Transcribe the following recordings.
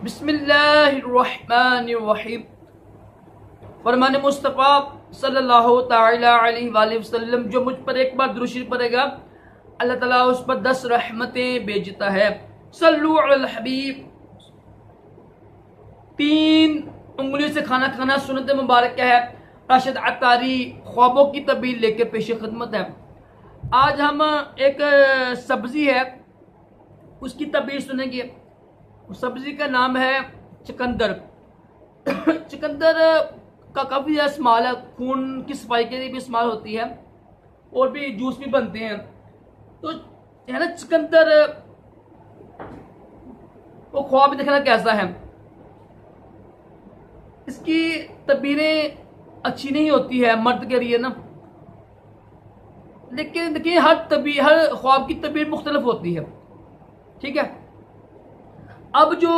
बिस्मिल्लाहिर्रहमानिर्रहीम। फरमान मुस्तफ़ा सल्लल्लाहु तआला अलैहि वसल्लम, जो मुझ पर एक बार दुरूद शरीफ पढ़ेगा अल्लाह ताला उस पर 10 रहमतें भेजता है। सल्लु अलल हबीब। 3 उंगलियों से खाना खाना सुन्नत मुबारक है। राशिद अतारी ख्वाबों की तबीर लेकर पेश खिदमत है। आज हम एक सब्जी है उसकी तबीर सुनेंगे। उस सब्जी का नाम है चुकंदर। चुकंदर का काफ़ी ज़्यादा इस्तेमाल है, खून की सफाई के लिए भी इस्तेमाल होती है और भी जूस भी बनते हैं। तो है ना, चुकंदर वो ख्वाब देखना कैसा है। इसकी तबीरें अच्छी नहीं होती है मर्द के लिए ना, लेकिन देखिए हर ख्वाब की तबीर मुख्तलिफ होती है। ठीक है, अब जो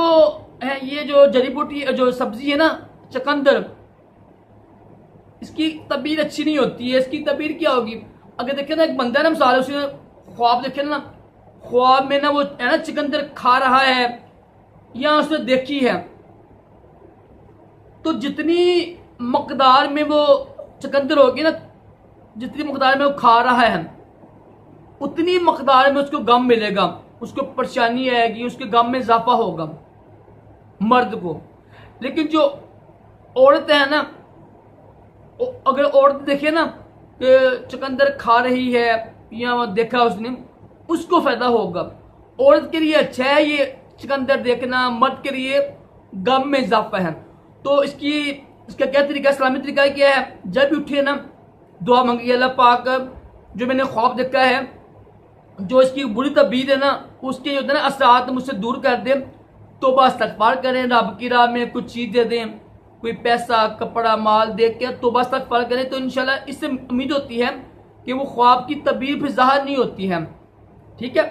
है ये जो जड़ी बूटी जो सब्जी है ना चुकंदर, इसकी तबीर अच्छी नहीं होती है। इसकी तबीर क्या होगी, अगर देखे ना एक बंदा है ना, मिसाल उसने ख्वाब देखे ना, ख्वाब में ना वो है ना चुकंदर खा रहा है या उसने देखी है, तो जितनी मकदार में वो चुकंदर होगी ना, जितनी मकदार में वो खा रहा है उतनी मकदार में उसको गम मिलेगा, उसको परेशानी आएगी, उसके गम में इजाफा होगा मर्द को। लेकिन जो औरत है ना, अगर औरत देखे ना कि चुकंदर खा रही है या देखा उसने, उसको फायदा होगा। औरत के लिए अच्छा है ये चुकंदर देखना, मर्द के लिए गम में इजाफा है। तो इसका क्या तरीका, इस्लामी तरीका क्या है, जब भी उठे ना दुआ मांगिए, अल्लाह पाक जो मैंने ख्वाब देखा है, जो इसकी बुरी तबीर है ना, उसके जो है ना असरात मुझसे दूर कर दे। तौबा इस्तगफार करें, रब की राह में कुछ चीज दे दें, कोई पैसा कपड़ा माल दे के तौबा इस्तगफार करें, तो इंशाल्लाह इससे उम्मीद होती है कि वो ख्वाब की तबीर फिर ज़ाहिर नहीं होती है। ठीक है,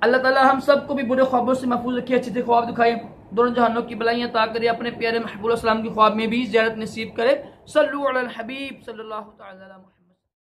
अल्लाह ताला हम सबको भी बुरे ख्वाबों से महफूज रखे, अच्छे से ख्वाब दिखाए, दोनों जहानों की भलाइयाँ अता करे, अपने प्यारे महबूब सलाम की ख्वाब में भी ज़ियारत नसीब करे। सल्लु अलल हबीब सल्लल्लाहु तआला अलैहि वसल्लम।